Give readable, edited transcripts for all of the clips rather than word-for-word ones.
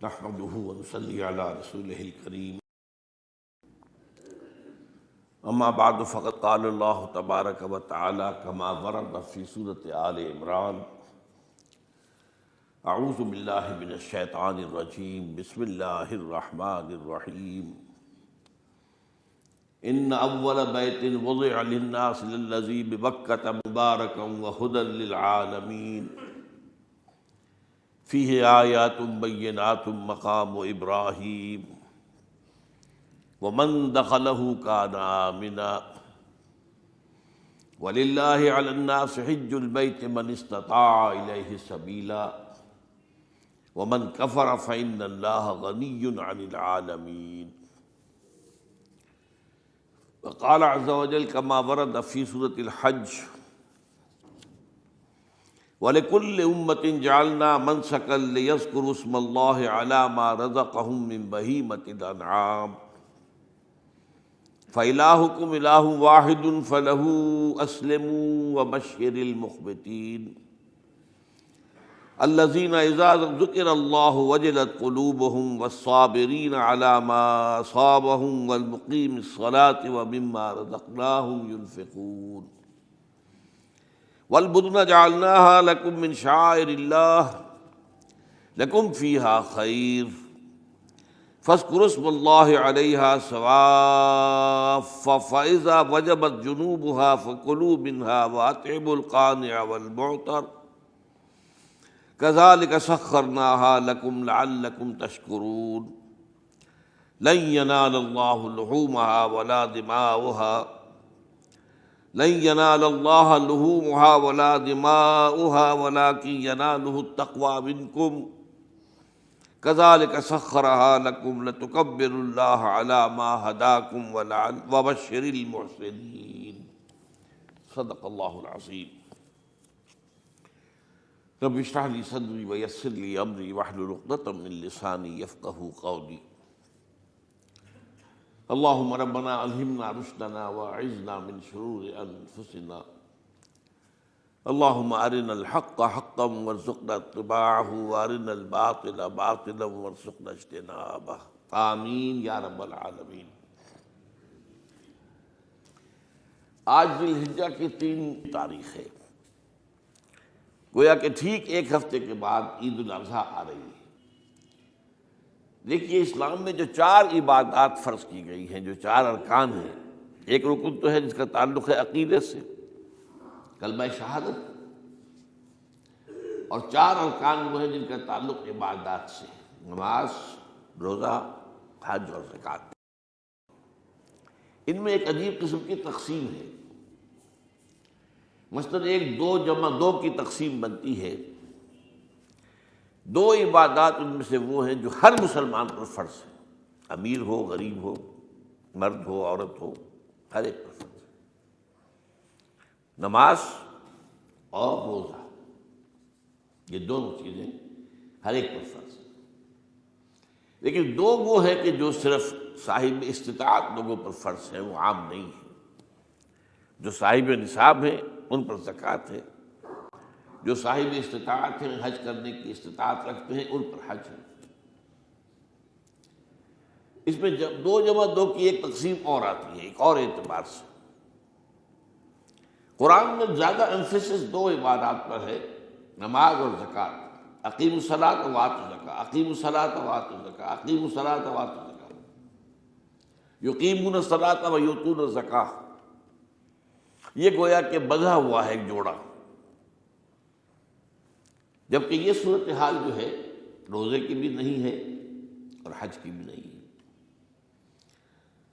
نحمده ونصلي على رسوله الكريم اما بعد فقد قال الله تبارك وتعالى كما ورد في سورة آل عمران اعوذ باللہ من الشیطان الرجیم بسم اللہ الرحمن الرحیم ان اول بیت وضع للناس للذی ببکۃ مبارکا وہدی للعالمین فیہ آیات بینات مقام ابراہیم ومن دخلہ کان آمنا وللہ علی الناس حج البیت من استطاع الیہ سبیلا ومن کفر فإن اللہ غنی عن العالمین وقال عز وجل كما ورد في سورة الحج وَلِكُلِّ أُمَّةٍ جَعَلْنَا مَنْسَكًا لِيَذْكُرُوا اسْمَ اللَّهِ عَلَى مَا رَزَقَهُم مِّن بَهِيمَةِ الْأَنْعَامِ فَإِلَٰهُكُمْ إِلَٰهٌ وَاحِدٌ فَلَهُ أَسْلِمُوا وَبَشِّرِ الْمُخْبِتِينَ الَّذِينَ إِذَا ذُكِرَ اللَّهُ وَجِلَتْ قُلُوبُهُمْ وَالصَّابِرِينَ عَلَى مَا أَصَابَهُمْ وَالْمُقِيمِي الصَّلَاةِ وَمِمَّا رَزَقْنَاهُمْ يُنْفِقُونَ والبدن جعلناها لكم من شعائر الله لكم فيها خير فاذكروا اسم الله عليها صواف فإذا وجبت جنوبها فكلوا منها وأطعموا القانع والمعتر كذلك سخرناها لكم لعلكم تشكرون لن ينال الله لحومها ولا دماؤها لن ينال الله لحومها ولا دماؤها ولكن يناله التقوى منكم كذلك سخرها لكم لتكبروا الله على ما هداكم وبشر المحسنين صدق الله العظيم رب اشرح لي صدري ويسر لي امري واحلل عقدة من لساني يفقهوا قولي اللهم ربنا الہمنا رشدنا واعذنا من شرور انفسنا اللهم ارنا الحق حقا وارزقنا اتباعه وارنا الباطل باطلا وارزقنا اجتنابه آمین یا رب العالمین۔ آج ذی الحجہ کی 3 تاریخ ہے، گویا کہ ٹھیک ایک ہفتے کے بعد عید الاضحیٰ آ رہی ہے۔ دیکھیے اسلام میں جو 4 عبادات فرض کی گئی ہیں، جو 4 ارکان ہیں، ایک رکن تو ہے جس کا تعلق ہے عقیدے سے، کلمہ شہادت، اور 4 ارکان وہ ہیں جن کا تعلق عبادات سے، نماز، روزہ، حج اور زکوٰۃ۔ ان میں ایک عجیب قسم کی تقسیم ہے، مثلاً 1 2 جمع 2 کی تقسیم بنتی ہے۔ 2 عبادات ان میں سے وہ ہیں جو ہر مسلمان پر فرض ہے، امیر ہو، غریب ہو، مرد ہو، عورت ہو، ہر ایک پر فرض ہے، نماز اور روزہ، یہ دونوں چیزیں ہر ایک پر فرض ہیں۔ لیکن 2 وہ ہیں کہ جو صرف صاحب استطاعت لوگوں پر فرض ہیں، وہ عام نہیں ہیں۔ جو صاحب نصاب ہیں ان پر زکوٰۃ ہے، جو صاحب استطاعت ہیں، حج کرنے کی استطاعت رکھتے ہیں، ان پر حج ہے۔ اس میں 2 جمع 2 کی ایک تقسیم اور آتی ہے، ایک اور اعتبار سے۔ قرآن میں زیادہ ایمفیسس 2 عبادات پر ہے، نماز اور زکوٰۃ۔ اقیموا الصلاۃ وآتوا الزکاۃ، اقیموا الصلاۃ وآتوا الزکاۃ، اقیموا الصلاۃ وآتوا الزکاۃ، یقیمون الصلاۃ ویؤتون الزکاۃ۔ یہ گویا کہ بندھا ہوا ہے ایک جوڑا، جبکہ یہ صورتحال جو ہے روزے کی بھی نہیں ہے اور حج کی بھی نہیں ہے۔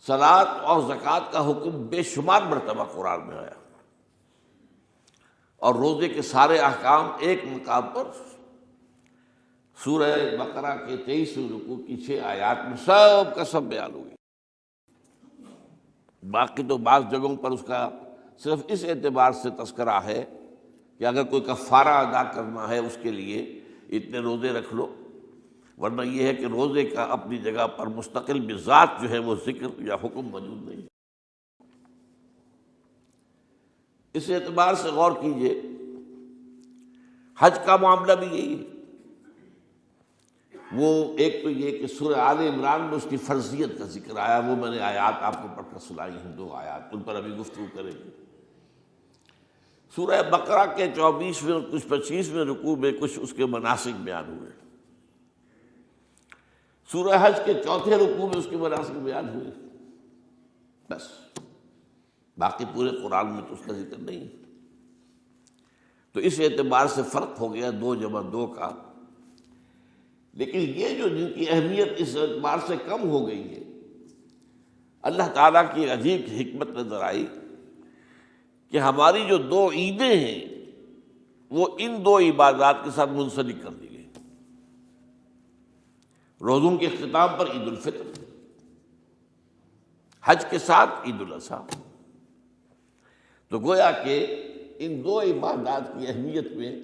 صلاۃ اور زکوٰۃ کا حکم بے شمار مرتبہ قرآن میں آیا، اور روزے کے سارے احکام ایک مقام پر سورہ بقرہ کے 23ویں رکوع کی 6 آیات میں سب کا سب بیان ہوئی۔ باقی تو بعض جگہوں پر اس کا صرف اس اعتبار سے تذکرہ ہے کہ اگر کوئی کفارہ ادا کرنا ہے اس کے لیے اتنے روزے رکھ لو، ورنہ یہ ہے کہ روزے کا اپنی جگہ پر مستقل بذات جو ہے وہ ذکر یا حکم موجود نہیں۔ اس اعتبار سے غور کیجئے، حج کا معاملہ بھی یہی ہے۔ وہ ایک تو یہ کہ سورہ آل عمران میں اس کی فرضیت کا ذکر آیا، وہ میں نے آیات آپ کو پڑھ کر سنائی ہیں، 2 آیات، ان پر ابھی گفتگو کریں گے۔ سورہ بقرہ کے 24ویں اور کچھ 25ویں رکوع میں کچھ اس کے مناسک بیان ہوئے، سورہ حج کے 4تھے رکوع میں اس کے مناسک بیان ہوئے، بس باقی پورے قرآن میں تو اس کا ذکر نہیں ہے۔ تو اس اعتبار سے فرق ہو گیا 2 جمع 2 کا، لیکن یہ جو جن کی اہمیت اس اعتبار سے کم ہو گئی ہے، اللہ تعالیٰ کی عجیب حکمت نظر آئی کہ ہماری جو 2 عیدیں ہیں وہ ان 2 عبادات کے ساتھ منسلک کر دی گئی۔ روزوں کے اختتام پر عید الفطر، حج کے ساتھ عید الاضحیٰ۔ تو گویا کہ ان 2 عبادات کی اہمیت میں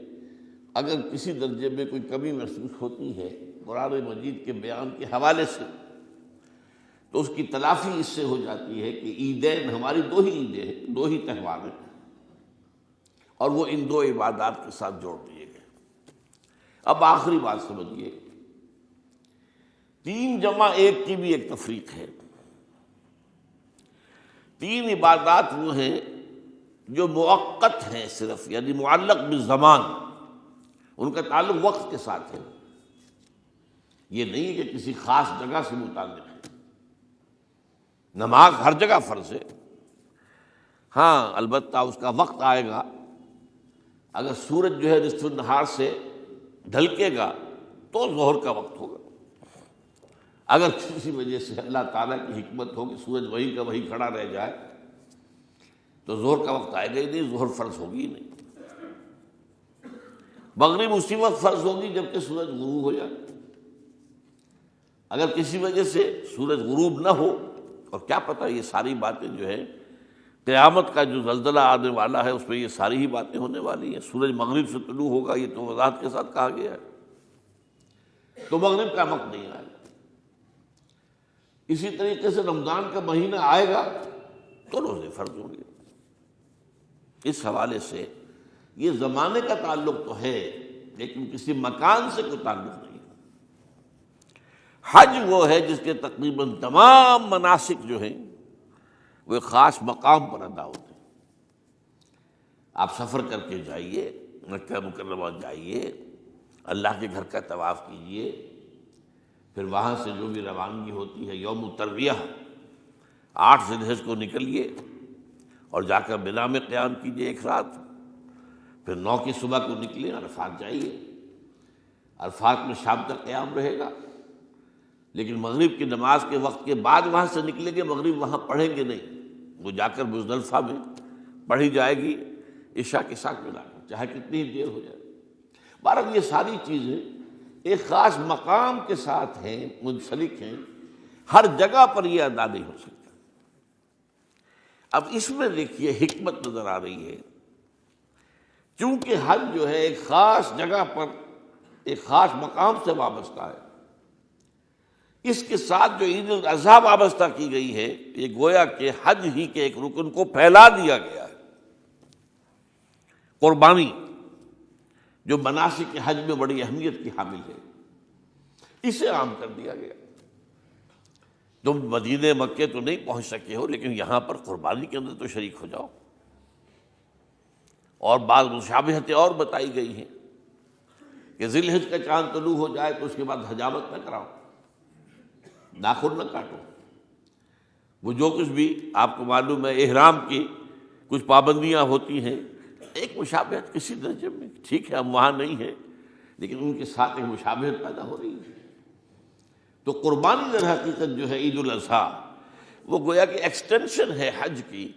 اگر کسی درجے میں کوئی کمی محسوس ہوتی ہے قرآن مجید کے بیان کے حوالے سے، تو اس کی تلافی اس سے ہو جاتی ہے کہ عیدین ہماری 2 ہی عیدیں ہیں، 2 ہی تہوار ہیں، اور وہ ان 2 عبادات کے ساتھ جوڑ دیے گئے۔ اب آخری بات سمجھیے، 3 جمع 1 کی بھی ایک تفریق ہے۔ 3 عبادات وہ ہیں جو مؤقت ہیں صرف، یعنی معلق بالزمان، ان کا تعلق وقت کے ساتھ ہے، یہ نہیں ہے کہ کسی خاص جگہ سے متعلق ہے۔ نماز ہر جگہ فرض ہے، ہاں البتہ اس کا وقت آئے گا، اگر سورج جو ہے نصف النہار سے ڈھلکے گا تو ظہر کا وقت ہوگا، اگر کسی وجہ سے اللہ تعالیٰ کی حکمت ہو کہ سورج وہیں کا وہیں کھڑا رہ جائے تو ظہر کا وقت آئے گا ہی نہیں، ظہر فرض ہوگی ہی نہیں۔ مغرب اسی وقت فرض ہوگی جبکہ سورج غروب ہو جائے، اگر کسی وجہ سے سورج غروب نہ ہو، اور کیا پتہ یہ ساری باتیں جو ہے قیامت کا جو زلزلہ آنے والا ہے اس میں یہ ساری ہی باتیں ہونے والی ہیں، سورج مغرب سے طلوع ہوگا یہ تو وضاحت کے ساتھ کہا گیا ہے، تو مغرب کا وقت نہیں آئے گا۔ اسی طریقے سے رمضان کا مہینہ آئے گا تو روزے فرض ہوں گے۔ اس حوالے سے یہ زمانے کا تعلق تو ہے لیکن کسی مکان سے کوئی تعلق نہیں۔ حج وہ ہے جس کے تقریباً تمام مناسک جو ہیں وہ ایک خاص مقام پر ادا ہوتے ہیں۔ آپ سفر کر کے جائیے، مکہ مکرمہ جائیے، اللہ کے گھر کا طواف کیجیے، پھر وہاں سے جو بھی روانگی ہوتی ہے یوم الترویہ 8 ذی الحجہ کو نکلیے اور جا کر منا میں قیام کیجیے 1 رات، پھر 9 کی صبح کو نکلیں عرفات جائیے، عرفات میں شام تک قیام رہے گا، لیکن مغرب کی نماز کے وقت کے بعد وہاں سے نکلیں گے، مغرب وہاں پڑھیں گے نہیں، وہ جا کر مزدلفہ میں پڑھی جائے گی عشاء کے ساتھ ملا کر، چاہے کتنی ہی دیر ہو جائے۔ بہرحال یہ ساری چیزیں ایک خاص مقام کے ساتھ ہیں، منسلک ہیں، ہر جگہ پر یہ ادا نہیں ہو سکتا۔ اب اس میں دیکھیے حکمت نظر آ رہی ہے، چونکہ حج جو ہے ایک خاص جگہ پر ایک خاص مقام سے وابستہ ہے، اس کے ساتھ جو عید الاضحیٰ وابستہ کی گئی ہے، یہ گویا کہ حج ہی کے ایک رکن کو پھیلا دیا گیا ہے۔ قربانی جو مناسک حج میں بڑی اہمیت کی حامل ہے، اسے عام کر دیا گیا۔ تم مدینے مکے تو نہیں پہنچ سکے ہو لیکن یہاں پر قربانی کے اندر تو شریک ہو جاؤ، اور بعض مشابہتیں اور بتائی گئی ہیں کہ ذی الحجہ کا چاند طلوع ہو جائے تو اس کے بعد حجامت نہ کراؤ، ناخن نہ کاٹو، وہ جو کچھ بھی آپ کو معلوم ہے احرام کی کچھ پابندیاں ہوتی ہیں، ایک مشابہت کسی درجے میں، ٹھیک ہے ہم وہاں نہیں ہیں لیکن ان کے ساتھ ایک مشابہت پیدا ہو رہی ہے۔ تو قربانی در حقیقت جو ہے عید الاضحیٰ وہ گویا کہ ایکسٹینشن ہے حج کی،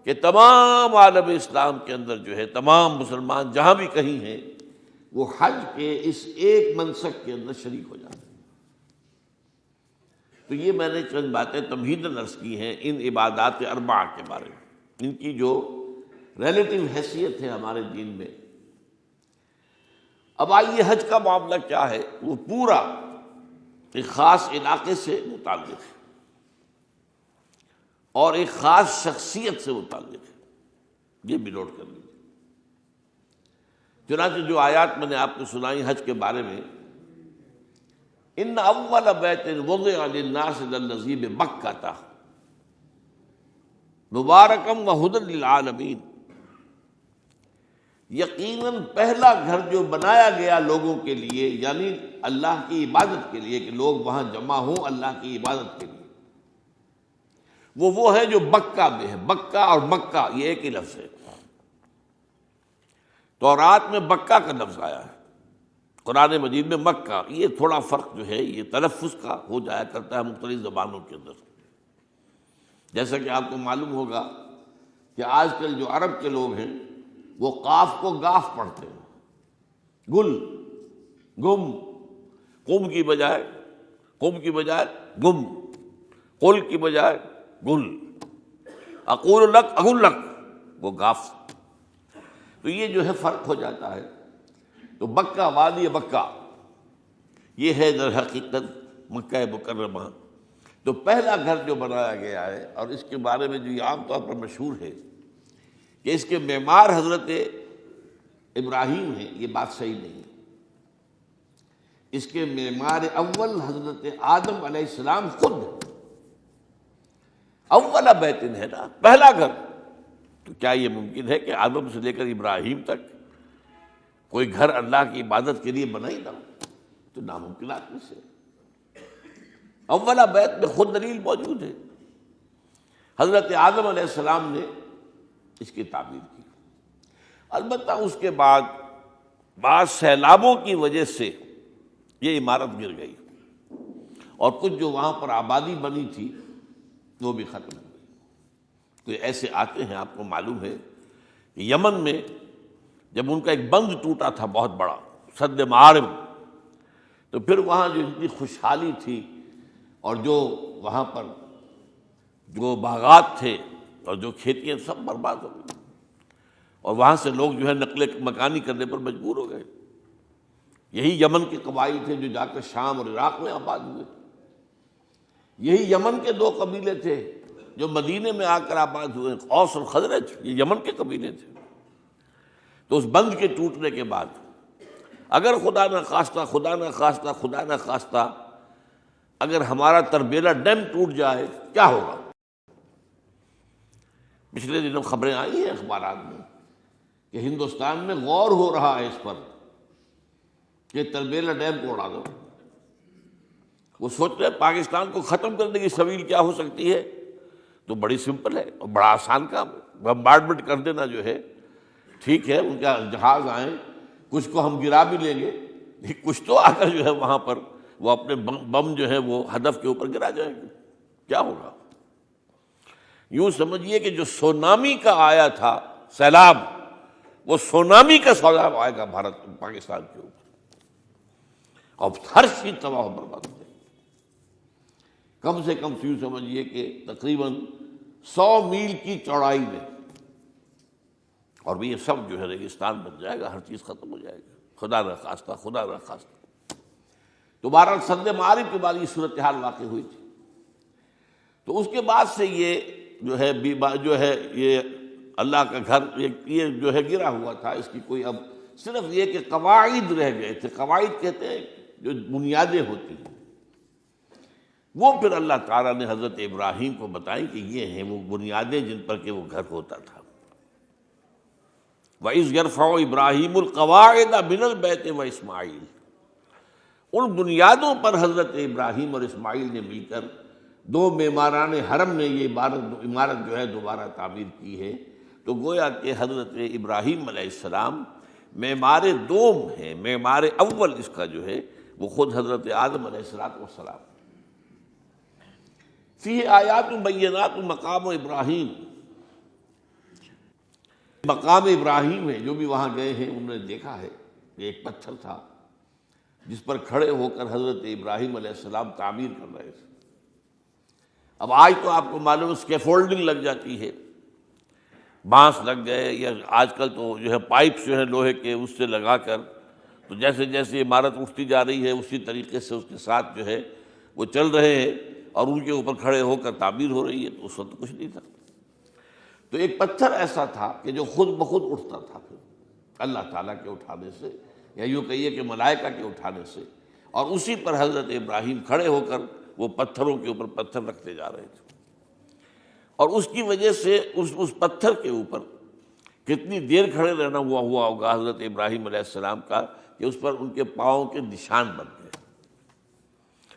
کہ تمام عالم اسلام کے اندر جو ہے تمام مسلمان جہاں بھی کہیں ہیں وہ حج کے اس ایک منسک کے اندر شریک ہو جاتے ہیں۔ تو یہ میں نے چند باتیں تمہیداً عرض کی ہیں ان عبادات 4 کے بارے میں، ان کی جو ریلیٹیو حیثیت ہے ہمارے دین میں۔ اب آئیے حج کا معاملہ کیا ہے، وہ پورا ایک خاص علاقے سے متعلق ہے اور ایک خاص شخصیت سے متعلق ہے، یہ بھی نوٹ کر لیجیے۔ چنانچہ جو آیات میں نے آپ کو سنائی حج کے بارے میں، ان اول بیت وضع للناس للذی ببکۃ مبارکا وہدی للعالمین، یقیناً پہلا گھر جو بنایا گیا لوگوں کے لیے، یعنی اللہ کی عبادت کے لیے، کہ لوگ وہاں جمع ہوں اللہ کی عبادت کے لیے، وہ ہے جو بکہ میں ہے۔ بکہ اور مکہ یہ ایک ہی لفظ ہے۔ تورات میں بکہ کا لفظ آیا ہے، قرآن مجید میں مکہ۔ یہ تھوڑا فرق جو ہے یہ تلفظ کا ہو جایا کرتا ہے مختلف زبانوں کے اندر۔ جیسا کہ آپ کو معلوم ہوگا کہ آج کل جو عرب کے لوگ ہیں وہ قاف کو گاف پڑھتے ہیں، گل، گم، قم کی بجائے گم، قل کی بجائے گل، اقول لک اقول لک، وہ گاف۔ تو یہ جو ہے فرق ہو جاتا ہے۔ تو بکہ، وادی بکہ، یہ ہے در حقیقت مکہ مکرمہ۔ تو پہلا گھر جو بنایا گیا ہے، اور اس کے بارے میں جو یہ عام طور پر مشہور ہے کہ اس کے معمار حضرت ابراہیم ہیں، یہ بات صحیح نہیں ہے۔ اس کے معمار اول حضرت آدم علیہ السلام خود ہیں۔ اول بیت ہے نا، پہلا گھر۔ تو کیا یہ ممکن ہے کہ آدم سے لے کر ابراہیم تک کوئی گھر اللہ کی عبادت کے لیے بنا ہی نہ ہو؟ تو ناممکنات میں سے اولا بیت میں خود دلیل موجود ہے۔ حضرت آدم علیہ السلام نے اس کی تعمیر کی۔ البتہ اس کے بعد بعض سیلابوں کی وجہ سے یہ عمارت گر گئی، اور کچھ جو وہاں پر آبادی بنی تھی وہ بھی ختم ہو گئی۔ تو ایسے آتے ہیں، آپ کو معلوم ہے کہ یمن میں جب ان کا ایک بند ٹوٹا تھا بہت بڑا، سد معارم، تو پھر وہاں جو اتنی خوشحالی تھی، اور جو وہاں پر جو باغات تھے اور جو کھیتیاں سب برباد ہو گئی، اور وہاں سے لوگ جو ہے نقل مکانی کرنے پر مجبور ہو گئے۔ یہی یمن کے قبائل تھے جو جا کر شام اور عراق میں آباد ہوئے۔ یہی یمن کے دو قبیلے تھے جو مدینے میں آ کر آباد ہوئے، اوس اور خزرج، یہ یمن کے قبیلے تھے۔ تو اس بند کے ٹوٹنے کے بعد اگر خدا نہ خواستہ اگر ہمارا تربیلا ڈیم ٹوٹ جائے کیا ہوگا؟ پچھلے دنوں خبریں آئی ہیں اخبارات میں کہ ہندوستان میں غور ہو رہا ہے اس پر کہ تربیلا ڈیم کو اڑا دو۔ وہ سوچ رہے ہیں پاکستان کو ختم کرنے کی سبیل کیا ہو سکتی ہے؟ تو بڑی سمپل ہے اور بڑا آسان کام ہے، بمبارڈمنٹ کر دینا جو ہے۔ ٹھیک ہے، ان کا جہاز آئیں، کچھ کو ہم گرا بھی لیں گے، لیکن کچھ تو آ کر جو ہے وہاں پر وہ اپنے بم جو ہے وہ ہدف کے اوپر گرا جائیں گے، کیا ہوگا؟ یوں سمجھیے کہ جو سونامی کا آیا تھا سیلاب، وہ سونامی کا سیلاب آئے گا پاکستان کے اوپر، اور ہر چیز تباہ و برباد ہو جائے گی۔ کم سے کم یوں سمجھیے کہ تقریباً 100 میل کی چوڑائی میں، اور یہ سب جو ہے ریگستان بن جائے گا، ہر چیز ختم ہو جائے گا، خدا نہ خواستہ۔ تو بہرحال سد معارف کے بعد یہ صورتحال واقع ہوئی تھی۔ تو اس کے بعد سے یہ جو ہے یہ اللہ کا گھر یہ جو ہے گرا ہوا تھا۔ اس کی کوئی اب صرف یہ کہ قواعد رہ گئے تھے۔ قواعد کہتے ہیں جو بنیادیں ہوتی ہیں، وہ پھر اللہ تعالیٰ نے حضرت ابراہیم کو بتائیں کہ یہ ہیں وہ بنیادیں جن پر کہ وہ گھر ہوتا تھا۔ وَإِذْ يَرْفَعُ إِبْرَاهِيمُ الْقَوَاعِدَ مِنَ الْبَيْتِ وَإِسْمَاعِيلُ، ان بنیادوں پر حضرت ابراہیم اور اسماعیل نے مل کر دو معماران حرم نے یہ عمارت جو ہے دوبارہ تعمیر کی ہے۔ تو گویا کہ حضرت ابراہیم علیہ السلام معمار دوم ہے، معمار اول اس کا جو ہے وہ خود حضرت آدم علیہ السلام۔ فیہ آیات بینات مقام ابراہیم، مقام ابراہیم ہے۔ جو بھی وہاں گئے ہیں انہوں نے دیکھا ہے کہ ایک پتھر تھا جس پر کھڑے ہو کر حضرت ابراہیم علیہ السلام تعمیر کر رہے تھے۔ اب آج تو آپ کو معلوم ہے اسکیفولڈنگ لگ جاتی ہے، بانس لگ گئے، یا آج کل تو جو ہے پائپس جو ہے لوہے کے اس سے لگا کر، تو جیسے جیسے عمارت اٹھتی جا رہی ہے اسی طریقے سے اس کے ساتھ جو ہے وہ چل رہے ہیں اور ان کے اوپر کھڑے ہو کر تعمیر ہو رہی ہے۔ تو اس وقت کچھ نہیں تھا۔ تو ایک پتھر ایسا تھا کہ جو خود بخود اٹھتا تھا پھر اللہ تعالیٰ کے اٹھانے سے، یا یوں کہیے کہ ملائکہ کے اٹھانے سے، اور اسی پر حضرت ابراہیم کھڑے ہو کر وہ پتھروں کے اوپر پتھر رکھتے جا رہے تھے، اور اس کی وجہ سے اس پتھر کے اوپر کتنی دیر کھڑے رہنا ہوا ہوگا حضرت ابراہیم علیہ السلام کا کہ اس پر ان کے پاؤں کے نشان بن گئے۔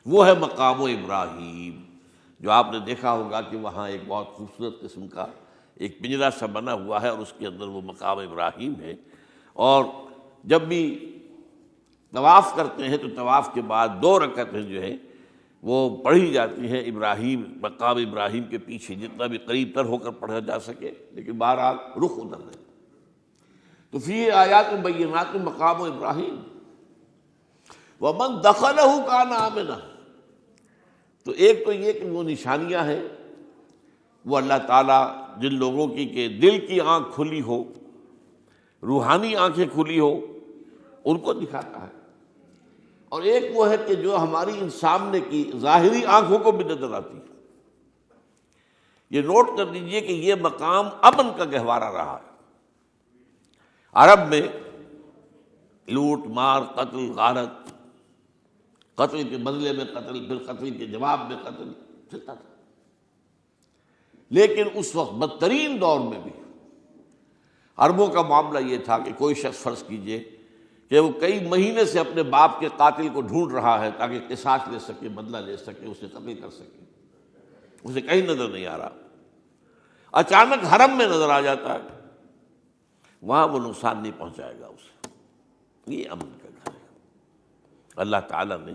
وہ ہے مقام ابراہیم، جو آپ نے دیکھا ہوگا کہ وہاں ایک بہت خوبصورت قسم کا ایک پنجرا سا بنا ہوا ہے، اور اس کے اندر وہ مقام ابراہیم ہے۔ اور جب بھی طواف کرتے ہیں تو طواف کے بعد 2 رکعتیں جو ہیں وہ پڑھی جاتی ہیں ابراہیم، مقام ابراہیم کے پیچھے، جتنا بھی قریب تر ہو کر پڑھا جا سکے، لیکن بہرحال رخ ادھر ہے۔ تو فی آیات بینات مقام ابراہیم ومن دخلہ کان آمنا۔ تو ایک تو یہ کہ وہ نشانیاں ہیں، وہ اللہ تعالیٰ جن لوگوں کی کہ دل کی آنکھ کھلی ہو، روحانی آنکھیں کھلی ہو، ان کو دکھاتا ہے، اور ایک وہ ہے کہ جو ہماری ان سامنے کی ظاہری آنکھوں کو بھی نظر آتی ہے۔ یہ نوٹ کر لیجئے کہ یہ مقام امن کا گہوارہ رہا ہے۔ عرب میں لوٹ مار، قتل غارت، قتل کے بدلے میں قتل، پھر قتل کے جواب میں قتل چلتا تھا، لیکن اس وقت بدترین دور میں بھی عربوں کا معاملہ یہ تھا کہ کوئی شخص فرض کیجئے کہ وہ کئی مہینے سے اپنے باپ کے قاتل کو ڈھونڈ رہا ہے تاکہ قصاص لے سکے، بدلہ لے سکے، اسے قتل کر سکے، اسے کہیں نظر نہیں آ رہا، اچانک حرم میں نظر آ جاتا ہے، وہاں وہ نقصان نہیں پہنچائے گا اسے۔ یہ امن کا گھر ہے، اللہ تعالیٰ نے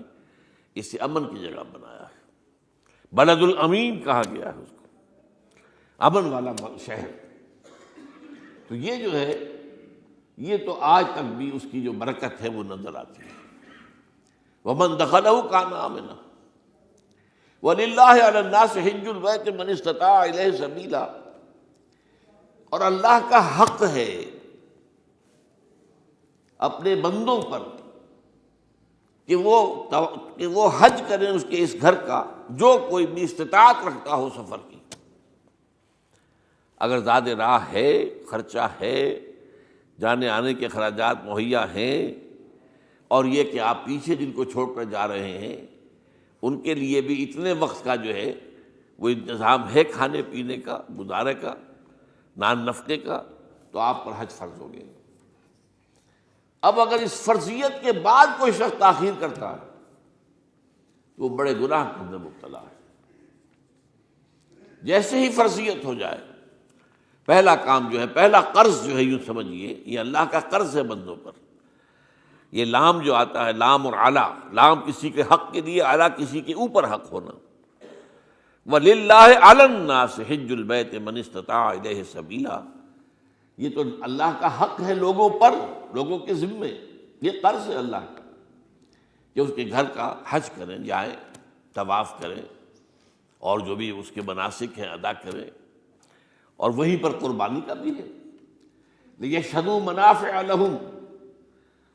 اسے امن کی جگہ بنایا ہے، بلد الامین کہا گیا ہے اس کو، امن والا شہر۔ تو یہ جو ہے، یہ تو آج تک بھی اس کی جو برکت ہے وہ نظر آتی ہے۔ وَمَن دَخَلَهُ كَانَ آمِنًا وَلِلَّهِ عَلَى النَّاسِ حِجُّ الْبَيْتِ مَنِ اسْتَطَاعَ إِلَيْهِ سَبِيلًا، اور اللہ کا حق ہے اپنے بندوں پر کہ وہ حج کریں اس کے اس گھر کا، جو کوئی بھی استطاعت رکھتا ہو سفر کی۔ اگر زاد راہ ہے، خرچہ ہے، جانے آنے کے اخراجات مہیا ہیں، اور یہ کہ آپ پیچھے جن کو چھوڑ کر جا رہے ہیں ان کے لیے بھی اتنے وقت کا جو ہے وہ انتظام ہے، کھانے پینے کا، گزارے کا، نان نفقے کا، تو آپ پر حج فرض ہو گئے۔ اب اگر اس فرضیت کے بعد کوئی شخص تاخیر کرتا ہے تو وہ بڑے گناہ کے اندر مبتلا ہے۔ جیسے ہی فرضیت ہو جائے، پہلا کام جو ہے، پہلا قرض جو ہے، یوں سمجھیے یہ اللہ کا قرض ہے بندوں پر۔ یہ لام جو آتا ہے، لام اور اعلیٰ، لام کسی کے حق کے لیے، اعلیٰ کسی کے اوپر حق ہونا۔ وَلِلَّهِ عَلَى النَّاسِ حِجُّ الْبَيْتِ مَنِ اسْتَطَاعَ إِلَيْهِ سَبِيلًا، یہ تو اللہ کا حق ہے لوگوں پر، لوگوں کے ذمے، یہ قرض ہے اللہ کا کہ اس کے گھر کا حج کریں، جائیں، طواف کریں، اور جو بھی اس کے مناسک ہیں ادا کریں، اور وہیں پر قربانی کا بھی ہے۔ لِيَشْهَدُوا مَنَافِعَ لَهُمْ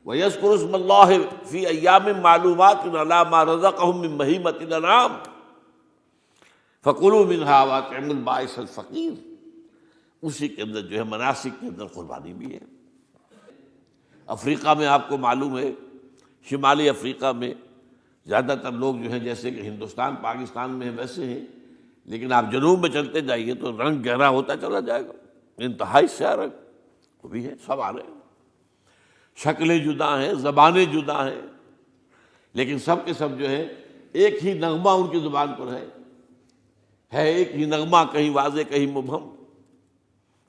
وَيَذْكُرُوا اسْمَ اللَّهِ فِي أَيَّامٍ مَّعْلُومَاتٍ عَلَىٰ مَا رَزَقَهُم مِّن بَهِيمَةِ الْأَنْعَامِ فَكُلُوا مِنْهَا وَأَطْعِمُوا الْبَائِسَ الْفَقِيرَ، اسی کے اندر جو ہے مناسک کے اندر قربانی بھی ہے۔ افریقہ میں آپ کو معلوم ہے، شمالی افریقہ میں زیادہ تر لوگ جو ہیں جیسے کہ ہندوستان پاکستان میں ویسے ہیں، لیکن آپ جنوب میں چلتے جائیے تو رنگ گہرا ہوتا چلا جائے گا، انتہائی سیاہ رنگ، وہ بھی ہے، سب آ رہے ہیں، شکلیں جدا ہیں، زبانیں جدا ہیں، لیکن سب کے سب جو ہے ایک ہی نغمہ ان کی زبان پر ہے ایک ہی نغمہ، کہیں واضح کہیں مبہم،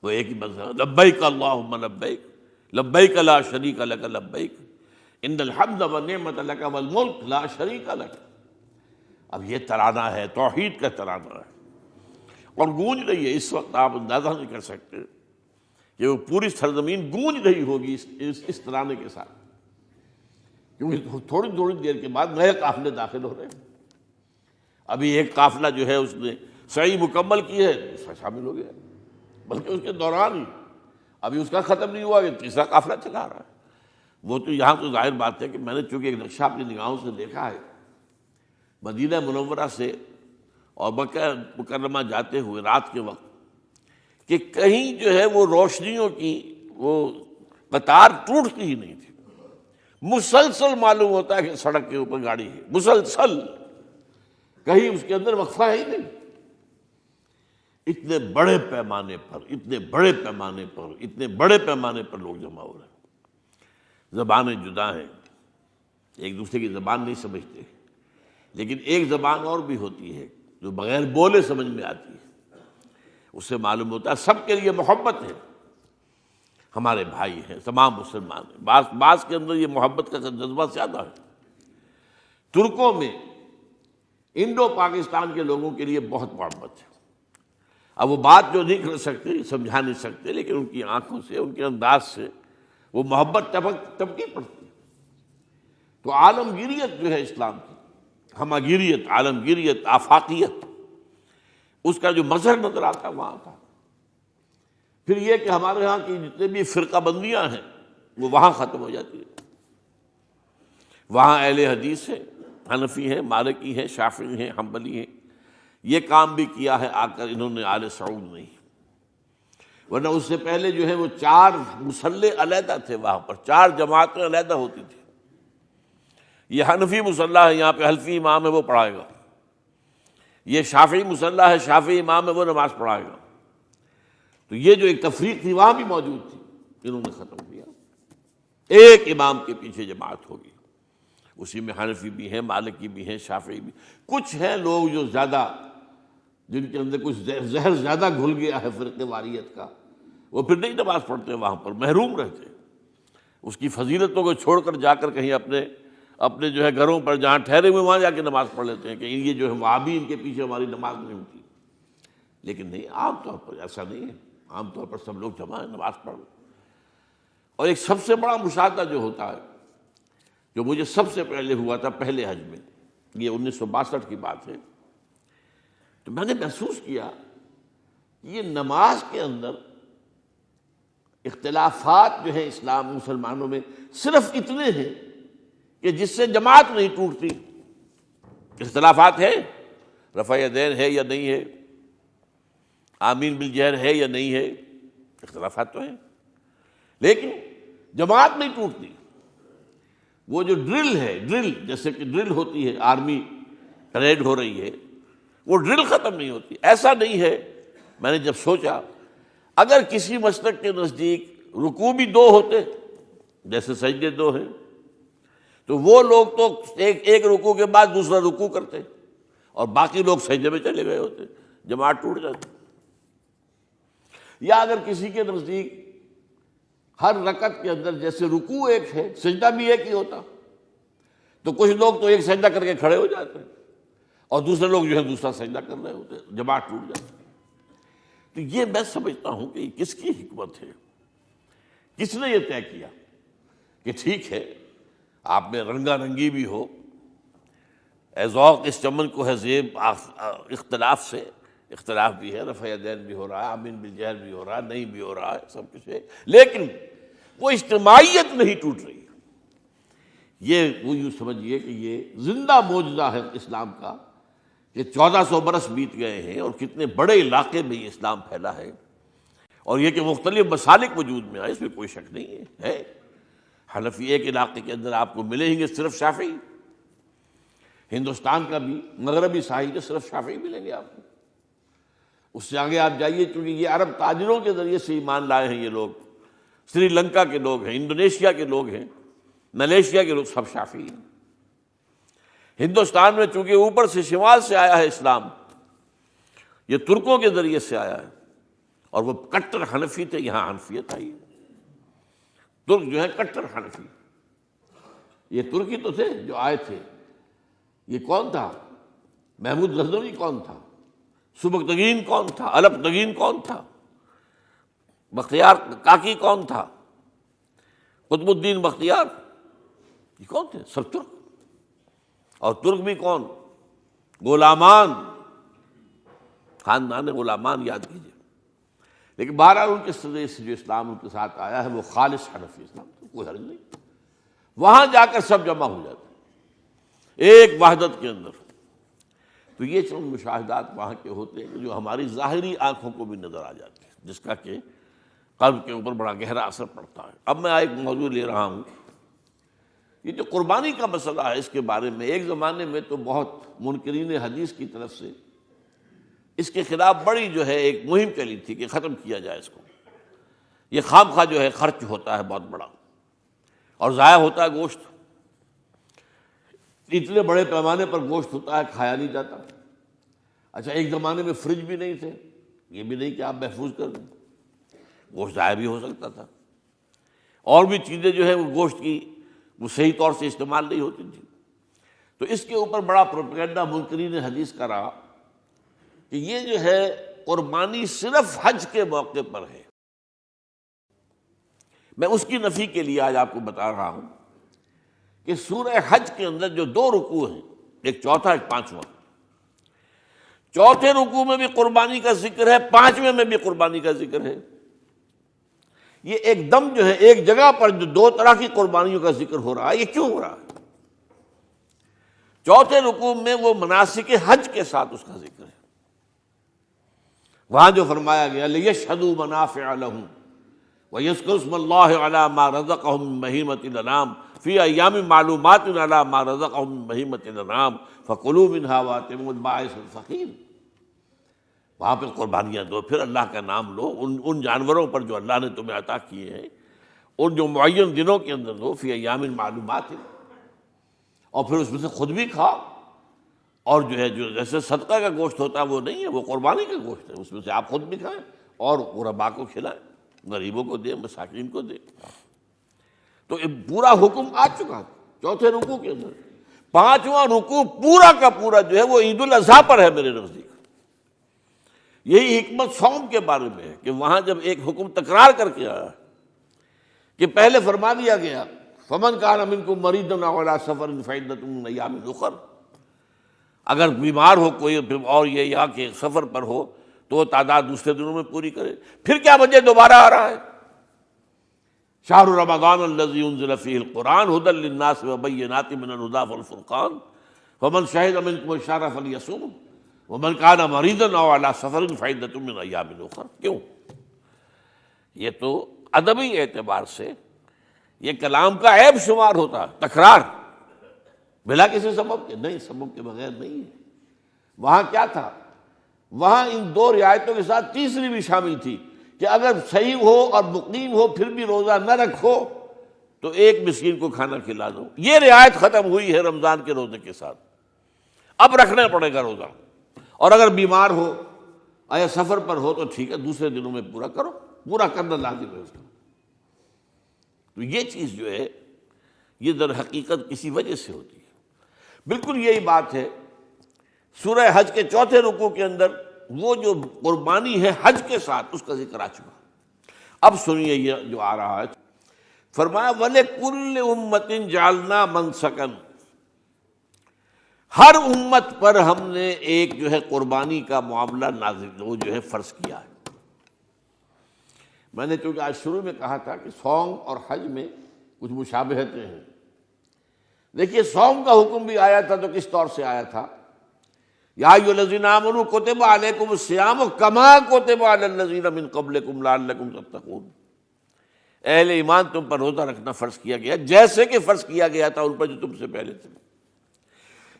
وہ ایک ہی مذہب، لبیک اللہم لبیک لبیک لا شریک لک لبیک ان الحمد والنعمت لک والملک لا شریک لک۔ اب یہ ترانہ ہے، توحید کا ترانہ ہے، اور گونج رہی ہے اس وقت، آپ اندازہ نہیں کر سکتے کہ وہ پوری سرزمین گونج رہی ہوگی اس ترانے کے ساتھ، کیونکہ تھوڑی تھوڑی دیر کے بعد نئے قافلے داخل ہو رہے ہیں۔ ابھی ایک قافلہ جو ہے اس نے سعی مکمل کی ہے، دوسرا شامل ہو گیا، بلکہ اس کے دوران ہی ابھی اس کا ختم نہیں ہوا کہ تیسرا قافلہ چلا رہا ہے۔ وہ تو یہاں تو ظاہر بات ہے کہ میں نے چونکہ ایک نقشہ اپنی نگاہوں سے دیکھا ہے، مدینہ منورہ سے اور مکہ مکرمہ جاتے ہوئے رات کے وقت، کہ کہیں جو ہے وہ روشنیوں کی وہ قطار ٹوٹتی ہی نہیں تھی، مسلسل معلوم ہوتا ہے کہ سڑک کے اوپر گاڑی ہے، مسلسل، کہیں اس کے اندر وقفہ ہے ہی نہیں۔ اتنے بڑے پیمانے پر، اتنے بڑے پیمانے پر، اتنے بڑے پیمانے پر لوگ جمع ہو رہے ہیں۔ زبانیں جدا ہیں، ایک دوسرے کی زبان نہیں سمجھتے، لیکن ایک زبان اور بھی ہوتی ہے جو بغیر بولے سمجھ میں آتی ہے، اس سے معلوم ہوتا ہے سب کے لیے محبت ہے، ہمارے بھائی ہیں، تمام مسلمان ہیں۔ بعض کے اندر یہ محبت کا جذبہ زیادہ ہے۔ ترکوں میں انڈو پاکستان کے لوگوں کے لیے بہت محبت ہے۔ اب وہ بات جو نہیں کر سکتے، سمجھا نہیں سکتے، لیکن ان کی آنکھوں سے، ان کے انداز سے وہ محبت ٹپکی پڑتی ہے۔ تو عالمگیریت جو ہے اسلام کی، ہمگیریت، عالمگیریت، آفاقیت، اس کا جو مظہر نظر آتا ہے وہاں تھا۔ پھر یہ کہ ہمارے ہاں کی جتنے بھی فرقہ بندیاں ہیں وہ وہاں ختم ہو جاتی ہے۔ وہاں اہل حدیث ہیں، حنفی ہیں، مالکی ہیں، شافعی ہیں، حنبلی ہیں۔ یہ کام بھی کیا ہے آ کر انہوں نے آل سعود نہیں، ورنہ اس سے پہلے جو ہے وہ 4 مصلے علیحدہ تھے، وہاں پر 4 جماعتیں علیحدہ ہوتی تھی۔ یہ حنفی مصلی ہے، یہاں پہ حنفی امام ہے وہ پڑھائے گا، یہ شافعی مصلی ہے، شافعی امام ہے وہ نماز پڑھائے گا۔ تو یہ جو ایک تفریق تھی وہاں بھی موجود تھی، انہوں نے ختم کیا۔ ایک امام کے پیچھے جماعت ہوگی، اسی میں حنفی بھی ہیں، مالکی بھی ہیں، شافعی بھی۔ کچھ ہیں لوگ جو زیادہ، جن کے اندر کچھ زہر زیادہ گھل گیا ہے فرقے واریت کا، وہ پھر نہیں نماز پڑھتے، وہاں پر محروم رہتے، اس کی فضیلتوں کو چھوڑ کر جا کر کہیں اپنے جو ہے گھروں پر جہاں ٹھہرے ہوئے وہاں جا کے نماز پڑھ لیتے ہیں کہ یہ جو ہے وہابی، ان کے پیچھے ہماری نماز نہیں ہوتی۔ لیکن نہیں، عام طور پر ایسا نہیں ہے، عام طور پر سب لوگ جمع ہیں، نماز پڑھ۔ اور ایک سب سے بڑا مشاہدہ جو ہوتا ہے، جو مجھے سب سے پہلے ہوا تھا پہلے حج میں، یہ 1962 کی بات ہے، تو میں نے محسوس کیا کہ یہ نماز کے اندر اختلافات جو ہیں اسلام مسلمانوں میں صرف اتنے ہیں کہ جس سے جماعت نہیں ٹوٹتی۔ اختلافات ہے، رفع یدین ہے یا نہیں ہے، آمین بالجہر ہے یا نہیں ہے، اختلافات تو ہیں، لیکن جماعت نہیں ٹوٹتی۔ وہ جو ڈرل ہے، ڈرل جیسے کہ ڈرل ہوتی ہے، آرمی پریڈ ہو رہی ہے، وہ ڈرل ختم نہیں ہوتی۔ ایسا نہیں ہے، میں نے جب سوچا اگر کسی مسلک کے نزدیک رکوع بھی 2 ہوتے، جیسے سجدے 2 ہیں، تو وہ لوگ تو ایک رکوع کے بعد دوسرا رکوع کرتے اور باقی لوگ سجدے میں چلے گئے ہوتے، جماعت ٹوٹ جاتی۔ یا اگر کسی کے نزدیک ہر رکعت کے اندر جیسے رکوع ایک ہے، سجدہ بھی ایک ہی ہوتا، تو کچھ لوگ تو ایک سجدہ کر کے کھڑے ہو جاتے ہیں اور دوسرے لوگ جو ہے دوسرا سجدہ کر رہے ہوتے، جماعت ٹوٹ جاتی۔ تو یہ میں سمجھتا ہوں کہ یہ کس کی حکمت ہے، کس نے یہ طے کیا کہ ٹھیک ہے آپ میں رنگا رنگی بھی ہو، اے ذوق اس چمن کو ہے زیب اختلاف سے، اختلاف بھی ہے، رفع یدین بھی ہو رہا ہے، آمین بالجہر بھی ہو رہا ہے، نہیں بھی ہو رہا ہے، سب کچھ ہے، لیکن وہ اجتماعیت نہیں ٹوٹ رہی۔ یہ وہ یوں سمجھیے کہ یہ زندہ معجزہ ہے اسلام کا کہ 1400 برس بیت گئے ہیں اور کتنے بڑے علاقے میں یہ اسلام پھیلا ہے، اور یہ کہ مختلف مسالک وجود میں آئے، اس میں کوئی شک نہیں ہے۔ حنفی ایک علاقے کے اندر آپ کو ملیں گے صرف شافعی، ہندوستان کا بھی مغربی ساحل کے صرف شافعی ملیں گے آپ کو۔ اس سے آگے آپ جائیے، چونکہ یہ عرب تاجروں کے ذریعے سے ایمان لائے ہیں یہ لوگ، سری لنکا کے لوگ ہیں، انڈونیشیا کے لوگ ہیں، ملیشیا کے لوگ، سب شافعی ہیں۔ ہندوستان میں چونکہ اوپر سے شمال سے آیا ہے اسلام، یہ ترکوں کے ذریعے سے آیا ہے، اور وہ کٹر حنفی تھے، یہاں حنفیت آئی ہے۔ ترک جو ہے کٹر حنفی، یہ ترکی تو تھے جو آئے تھے۔ یہ کون تھا؟ محمود غزنوی کون تھا؟ سبکتگین کون تھا؟ الپتگین کون تھا؟ بختیار کاکی کون تھا؟ قطب الدین بختیار، یہ کون تھے؟ سب ترک۔ اور ترک بھی کون؟ غلامان، خاندان غلامان یاد کیجیے۔ لیکن بہرحال ان کے ذریعے سے جو اسلام ان کے ساتھ آیا ہے وہ خالص حنفی اسلام، کوئی حرج نہیں۔ وہاں جا کر سب جمع ہو جاتے ہیں ایک وحدت کے اندر۔ تو یہ چند مشاہدات وہاں کے ہوتے ہیں جو ہماری ظاہری آنکھوں کو بھی نظر آ جاتے ہیں، جس کا کہ قلب کے اوپر بڑا گہرا اثر پڑتا ہے۔ اب میں ایک موضوع لے رہا ہوں یہ جو قربانی کا مسئلہ ہے، اس کے بارے میں ایک زمانے میں تو بہت منکرین حدیث کی طرف سے اس کے خلاف بڑی جو ہے ایک مہم چلی تھی کہ ختم کیا جائے اس کو، یہ خام خواہ جو ہے خرچ ہوتا ہے بہت بڑا اور ضائع ہوتا ہے گوشت، اتنے بڑے پیمانے پر گوشت ہوتا ہے کھایا نہیں جاتا۔ اچھا ایک زمانے میں فریج بھی نہیں تھے، یہ بھی نہیں کہ آپ محفوظ کر دیں، گوشت ضائع بھی ہو سکتا تھا، اور بھی چیزیں جو ہے وہ گوشت کی وہ صحیح طور سے استعمال نہیں ہوتی تھی۔ تو اس کے اوپر بڑا پروپیگنڈا منکرین حدیث کا رہا کہ یہ جو ہے قربانی صرف حج کے موقع پر ہے۔ میں اس کی نفی کے لیے آج آپ کو بتا رہا ہوں کہ سورہ حج کے اندر جو 2 رکوع ہیں، ایک چوتھا ایک پانچواں، چوتھے رکوع میں بھی قربانی کا ذکر ہے، پانچویں میں بھی قربانی کا ذکر ہے۔ یہ ایک دم جو ہے ایک جگہ پر جو 2 طرح کی قربانیوں کا ذکر ہو رہا ہے، یہ کیوں ہو رہا ہے؟ چوتھے رکوع میں وہ مناسک حج کے ساتھ اس کا ذکر ہے، وہاں جو فرمایا گیا لِيَشْهَدُوا مَنَافِعَ لَهُمْ وَيَذْكُرُوا اسْمَ اللَّهِ عَلَىٰ مَا رَزَقَهُم مِّن بَهِيمَةِ الْأَنْعَامِ فِي أَيَّامٍ مَّعْلُومَاتٍ عَلَىٰ مَا رَزَقَهُم مِّن بَهِيمَةِ الْأَنْعَامِ فَكُلُوا مِنْهَا وَأَطْعِمُوا الْبَائِسَ الْفَقِيرَ۔ وہاں پہ قربانیاں دو، پھر اللہ کا نام لو، ان جانوروں پر جو اللہ نے تمہیں عطا کیے ہیں ان جو معین دنوں کے اندر دو، فی ایام معلومات، اور پھر اس میں سے خود بھی کھاؤ، اور جو ہے جو جیسے صدقہ کا گوشت ہوتا ہے وہ نہیں ہے، وہ قربانی کا گوشت ہے، اس میں سے آپ خود بھی کھائیں اور غرباء کو کھلائیں، غریبوں کو دیں، مساکین کو دیں۔ تو پورا حکم آ چکا ہے چوتھے رکوع کے اندر۔ پانچواں رکوع پورا کا پورا جو ہے وہ عید الاضحیٰ پر ہے میرے نزدیک۔ یہی حکمت صوم کے بارے میں ہے کہ وہاں جب ایک حکم تکرار کر کے آیا کہ پہلے فرما دیا گیا فَمَنْ كَانَ مِنْكُمْ مَرِيضًا أَوْ عَلَىٰ سَفَرٍ فَعِدَّةٌ مِّنْ أَيَّامٍ أُخَرَ، اگر بیمار ہو کوئی اور یہ یا کہ سفر پر ہو تو وہ تعداد دوسرے دنوں میں پوری کرے۔ پھر کیا وجہ دوبارہ آ رہا ہے؟ شہر رمضان الذی انزل فیہ القرآن ھدی للناس وبینات من الھدی والفرقان فمن شہد منکم الشہر فلیصمہ ومن کان مریضا او علی سفر فعدۃ من ایام اخر۔ کیوں؟ یہ تو ادبی اعتبار سے یہ کلام کا عیب شمار ہوتا ہے، تکرار بلا کسی سبب کے، نہیں سبب کے بغیر نہیں ہے۔ وہاں کیا تھا؟ وہاں ان 2 رعایتوں کے ساتھ تیسری بھی شامل تھی کہ اگر صحیح ہو اور مقیم ہو پھر بھی روزہ نہ رکھو تو ایک مسکین کو کھانا کھلا دو۔ یہ رعایت ختم ہوئی ہے رمضان کے روزے کے ساتھ، اب رکھنا پڑے گا روزہ، اور اگر بیمار ہو یا سفر پر ہو تو ٹھیک ہے دوسرے دنوں میں پورا کرو، پورا کرنا لازم ہے اس کا۔ تو یہ چیز جو ہے یہ در حقیقت کسی وجہ سے ہوتی ہے۔ بالکل یہی بات ہے سورہ حج کے چوتھے رکوع کے اندر، وہ جو قربانی ہے حج کے ساتھ اس کا ذکر آ چکا۔ اب سنیے یہ جو آ رہا ہے، فرمایا وَلِكُلِّ أُمَّةٍ جَعَلْنَا مَنْسَكًا، ہر امت پر ہم نے ایک جو ہے قربانی کا معاملہ نازل وہ جو ہے فرض کیا ہے۔ میں نے چونکہ آج شروع میں کہا تھا کہ صوم اور حج میں کچھ مشابہتیں ہیں۔ دیکھیے صوم کا حکم بھی آیا تھا تو کس طور سے آیا تھا؟ یا ایھا الذین آمنوا کتب علیکم الصیام کما کتب علی الذین من قبلکم لعلکم تتقون، اہل ایمان تم پر روزہ رکھنا فرض کیا گیا جیسے کہ فرض کیا گیا تھا ان پر جو تم سے پہلے تھے۔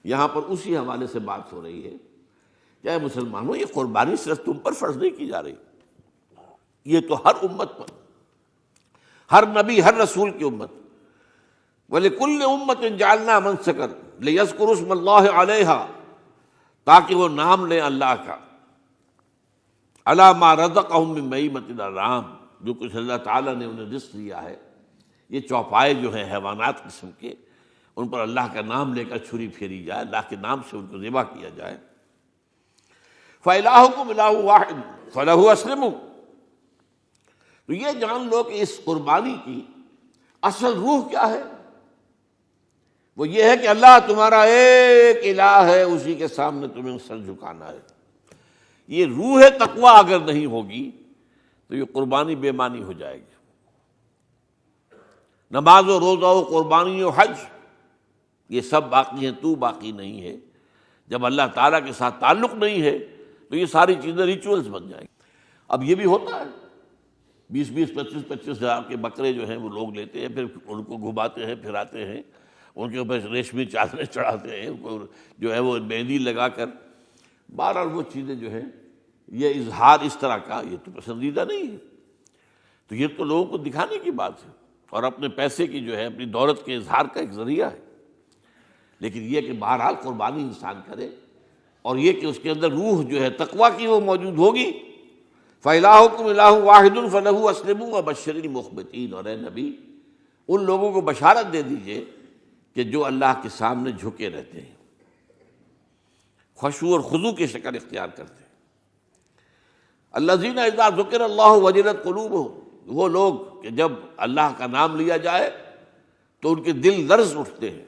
یہاں پر اسی حوالے سے بات ہو رہی ہے کہ اے مسلمانوں یہ قربانی صرف تم پر فرض نہیں کی جا رہی، یہ تو ہر امت پر، ہر نبی ہر رسول کی امت۔ وَلِكُلِّ أُمَّةٍ جَعَلْنَا مَنْسَكًا لِيَذْكُرُوا اسْمَ اللَّهِ عَلَيْهَا، تاکہ وہ نام لیں اللہ کا، عَلَىٰ مَا رَزَقَهُم مِّن بَهِیمَةِ الْأَنْعَامِ، جو کچھ اللہ تعالیٰ نے انہیں رزق دیا ہے۔ یہ چوپائے جو ہیں حیوانات قسم کے، ان پر اللہ کا نام لے کر چھری پھیری جائے، اللہ کے نام سے ان کو ذبح کیا جائے۔ فَإِلَٰهُكُمْ إِلَٰهٌ وَاحِدٌ فَلَهُ أَسْلِمُوا، تو یہ جان لو کہ اس قربانی کی اصل روح کیا ہے؟ وہ یہ ہے کہ اللہ تمہارا ایک الہ ہے، اسی کے سامنے تمہیں سر جھکانا ہے۔ یہ روح تقویٰ اگر نہیں ہوگی تو یہ قربانی بے معنی ہو جائے گی۔ نماز و روزہ و قربانی و حج یہ سب باقی ہیں، تو باقی نہیں ہے۔ جب اللہ تعالیٰ کے ساتھ تعلق نہیں ہے تو یہ ساری چیزیں ریچولز بن جائیں گی۔ اب یہ بھی ہوتا ہے 20-25 ہزار کے بکرے جو ہیں وہ لوگ لیتے ہیں، پھر ان کو گھماتے ہیں پھراتے ہیں، ان کے اوپر ریشمی چادریں چڑھاتے ہیں، ان کو جو ہے وہ مہندی لگا کر. بہرحال وہ چیزیں جو ہیں یہ اظہار اس طرح کا یہ تو پسندیدہ نہیں ہے. تو یہ تو لوگوں کو دکھانے کی بات ہے اور اپنے پیسے کی جو ہے اپنی دولت کے اظہار کا ایک ذریعہ ہے. لیکن یہ کہ بہرحال قربانی انسان کرے اور یہ کہ اس کے اندر روح جو ہے تقویٰ کی وہ موجود ہوگی. فَإِلَٰهُكُمْ إِلَٰهٌ وَاحِدٌ فَلَهُ أَسْلِمُوا وَبَشِّرِ الْمُخْبِتِينَ. اور اے نبی ان لوگوں کو بشارت دے دیجئے کہ جو اللہ کے سامنے جھکے رہتے ہیں، خشوع اور خضوع کی شکل اختیار کرتے ہیں. الذین اذا ذکر اللہ وجلت قلوبہم، وہ لوگ کہ جب اللہ کا نام لیا جائے تو ان کے دل لرز اٹھتے ہیں.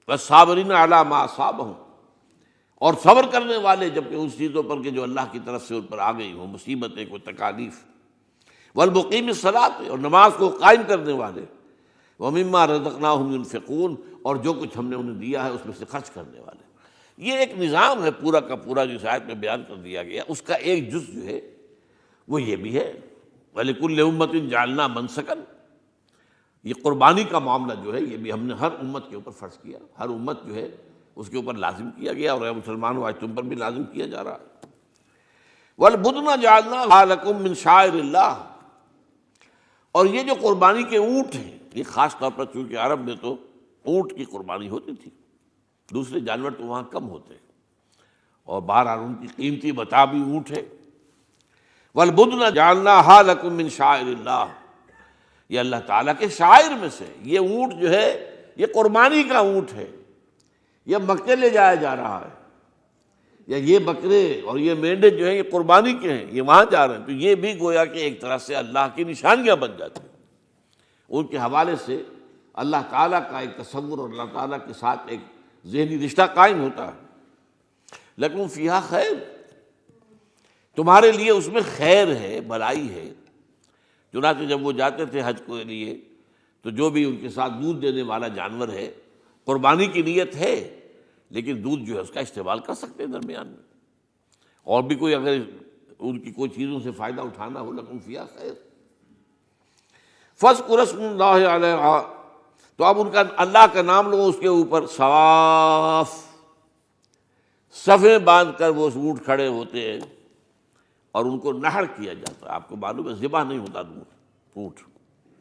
والصابرین علی ما اصابہم، اور صبر کرنے والے جبکہ اس چیزوں پر کہ جو اللہ کی طرف سے ان پر آ گئی ہوں، مصیبتیں، کوئی تکالیف. والمقیم الصلاۃ، اور نماز کو قائم کرنے والے. ومما رزقناہم ينفقون، اور جو کچھ ہم نے انہیں دیا ہے اس میں سے خرچ کرنے والے. یہ ایک نظام ہے پورا کا پورا جو اس آیت میں بیان کر دیا گیا. اس کا ایک جز جو ہے وہ یہ بھی ہے وَلِكُلِّ أُمَّةٍ جَعَلْنَا مَنْسَكًا. یہ قربانی کا معاملہ جو ہے یہ بھی ہم نے ہر امت کے اوپر فرض کیا، ہر امت جو ہے اس کے اوپر لازم کیا گیا، اور اے مسلمانوں آج تم پر بھی لازم کیا جا رہا ہے. وَالْبُدْنَ جَعَلْنَاهَا لَكُم مِّن شَعَائِرِ اللَّهِ، اور یہ جو قربانی کے اونٹ ہیں، یہ خاص طور پر چونکہ عرب میں تو اونٹ کی قربانی ہوتی تھی، دوسرے جانور تو وہاں کم ہوتے ہیں، اور بہرحال ان کی قیمتی متاع بھی اونٹ ہے. وَالْبُدْنَ جَعَلْنَاهَا لَكُم مِّن شَعَائِرِ اللَّهِ، یہ اللہ تعالیٰ کے شعائر میں سے. یہ اونٹ جو ہے یہ قربانی کا اونٹ ہے، یہ مکے لے جایا جا رہا ہے، یا یہ بکرے اور یہ مینڈے جو ہیں یہ قربانی کے ہیں، یہ وہاں جا رہے ہیں. تو یہ بھی گویا کہ ایک طرح سے اللہ کی نشانیاں بن جاتی ہیں. ان کے حوالے سے اللہ تعالیٰ کا ایک تصور اور اللہ تعالیٰ کے ساتھ ایک ذہنی رشتہ قائم ہوتا ہے. لیکن فیہا خیر، تمہارے لیے اس میں خیر ہے، بھلائی ہے. چنانچہ جب وہ جاتے تھے حج کے لیے تو جو بھی ان کے ساتھ دودھ دینے والا جانور ہے، قربانی کی نیت ہے لیکن دودھ جو ہے اس کا استعمال کر سکتے ہیں درمیان میں، اور بھی کوئی اگر ان کی کوئی چیزوں سے فائدہ اٹھانا ہو. لکم فیہا خیر. فاذکروا اسم اللہ علیہا، تو اب ان کا اللہ کا نام لو اس کے اوپر. صواف، صفیں باندھ کر وہ اونٹ کھڑے ہوتے ہیں اور ان کو نحر کیا جاتا ہے. آپ کو معلوم ہے ذبح نہیں ہوتا اونٹ،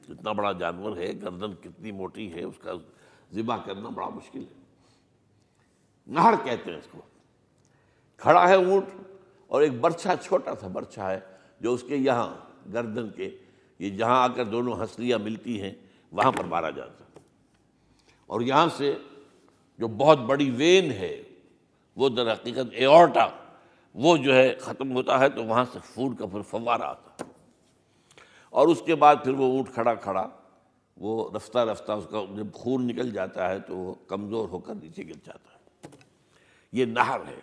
اتنا بڑا جانور ہے، گردن کتنی موٹی ہے، اس کا ذبح کرنا بڑا مشکل ہے. نہر کہتے ہیں اس کو. کھڑا ہے اونٹ اور ایک برچھا، چھوٹا سا برچھا ہے جو اس کے یہاں گردن کے یہ جہاں آ کر دونوں ہنسلیاں ملتی ہیں وہاں پر مارا جاتا ہے. اور یہاں سے جو بہت بڑی وین ہے وہ در حقیقت ایورٹا، وہ جو ہے ختم ہوتا ہے تو وہاں سے خون کا پھر فوارہ آتا ہے. اور اس کے بعد پھر وہ اونٹ کھڑا کھڑا وہ رفتہ رفتہ اس کا جب خون نکل جاتا ہے تو وہ کمزور ہو کر نیچے گر جاتا ہے. یہ نہر ہے.